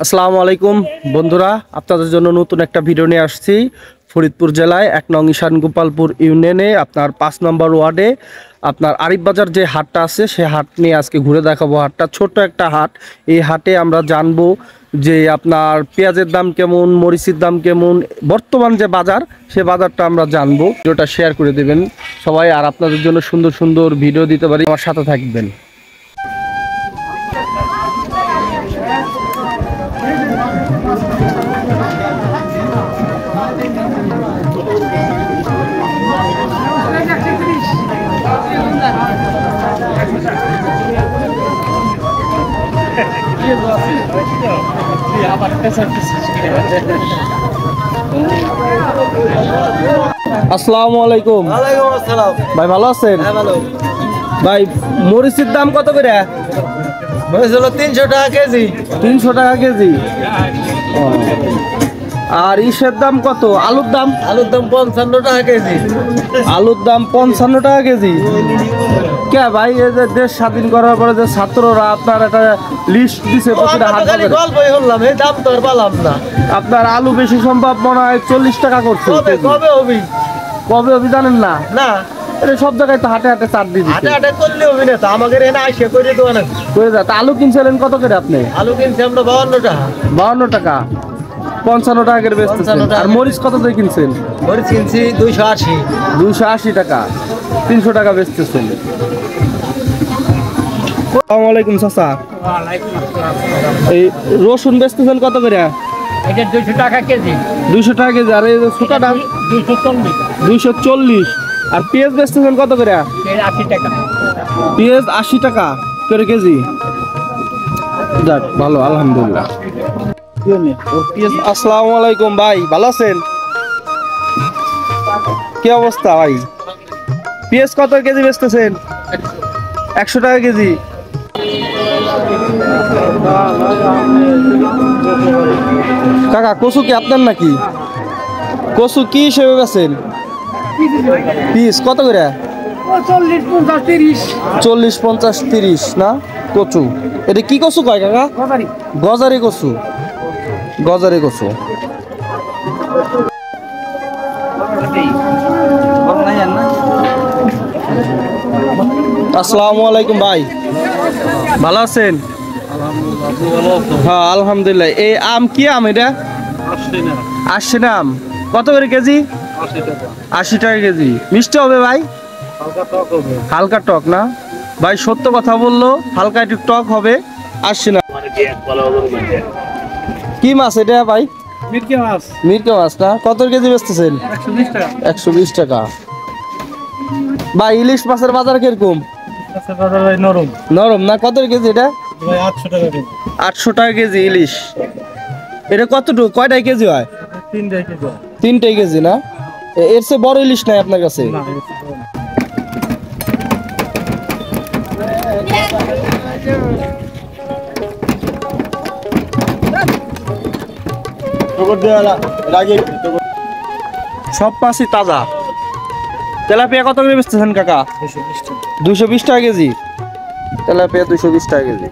আসসালামু আলাইকুম বন্ধুরা, আপনাদের জন্য নতুন একটা ভিডিও নিয়ে আসছি। ফরিদপুর জেলায় 1 নং ঈশান গোপালপুর ইউনিয়নে আপনার 5 নম্বর ওয়ার্ডে আপনার আরিফ বাজার যে হাটটা আছে সে হাট নিয়ে আজকে ঘুরে দেখাবো। হাটটা ছোট্ট একটা হাট। এই হাটে আমরা জানবো যে আপনার পেঁয়াজের দাম কেমন, মরিচের দাম কেমন, বর্তমান যে বাজার সে বাজারটা আমরা জানবো। ভিডিওটা শেয়ার করে দেবেন সবাই, আর আপনাদের জন্য সুন্দর সুন্দর ভিডিও দিতে পারি, আমার সাথে থাকবেন। আসসালামু আলাইকুম। ওয়ালাইকুম আসসালাম। ভাই ভালো আছেন? হ্যাঁ ভালো। ভাই মরিচের দাম কত করে? মরিচ হলো 300 টাকা কেজি। 300 টাকা কেজি। আর ইসের দাম কত? আলুর দাম? আলুর দাম 55 টাকা কেজি। আলুর দাম 55 টাকা কেজি। কে ভাই, এই যে দেশ স্বাধীন করার পরে যে ছাত্ররা আপনার একটা লিস্ট দিছে প্রতিটা হাট বাজারে, গল্পই হলাম, এই দাম তো আর পালাম না। আপনার আলু বেশি সম্ভব মনে হয় 40 টাকা করছে। কবে কবে হবি? কবে হবি জানেন না? না, এটা সব জায়গায় তো হাটে হাটে চার দিয়ে হাটে দিচ্ছে। হাটে করলে হবি না তো, আমাদের এখানে আইসে করে দেওয়া না। হয়ে যায়। তা আলু কিনছিলেন কত করে আপনি? আলু কিনছি আমরা 52 টাকা। 52 টাকা। 55 টাকা করে বেচতেছেন। 55 টাকা। আর মরিচ কত দিয়ে কিনছেন? মরিচ কিনছি 280। 280 টাকা। 300 টাকা বেচতেছেন। আসসালামু আলাইকুম চাচা। এই রসুন বেচতেছেন কত করে? এটা 200 টাকা কেজি। 200 টাকা কেজি। আর এই ছোটটা 240। 240। আর পেঁয়াজ বেচতেছেন কত করে? 80 টাকা। পেঁয়াজ 80 টাকা করে কেজি। যাক ভালো, আলহামদুলিল্লাহ। আসসালামু আলাইকুম ভাই, ভালো আছেন? কি অবস্থা ভাই? পেঁয়াজ কত কেজি বেচতেছেন? 100 টাকা কেজি। কাকা কচু কি আপনার নাকি? কচু কি হিসেবে বেচেন? পিস কত করে? 40, 50, 30। 40, 50, 30 না? কচু এটা কি কচু কয় কাকা? গজারি কচু। গজারি কচু। আসসালামু আলাইকুম ভাই, ভালো আছেন? হ্যাঁ আলহামদুলিল্লাহ। এই আম কি আম এটা? 80 না। আম কত করে কেজি? 80 টাকা কেজি। মিষ্টি হবে ভাই? হালকা টক না ভাই? সত্য কথা বললো, হালকা একটু টক হবে। 80 না। কি মাছ এটা ভাই? মিরকে মাছ। মিরকে মাছ না? কত কেজি বেচতেছেন? 120 টাকা। 120 টাকা। ভাই ইলিশ মাছের বাজার কিরকম? নরম। নরম না? কত কেজি এটা? 800 টাকা কেজি। 800 টাকা কেজি ইলিশ। এটা কতটুকু, কয়টাই কেজি হয়? 3 টাকা কেজি। 3টাই কেজি না? এর চেয়ে বড় ইলিশ নাই আপনার কাছে? সব মাছই তাজা। তেলাপিয়া কত করে বেচতেছেন কাকা? 220 টাকা কেজি। তেলাপিয়া 220 টাকা কেজি।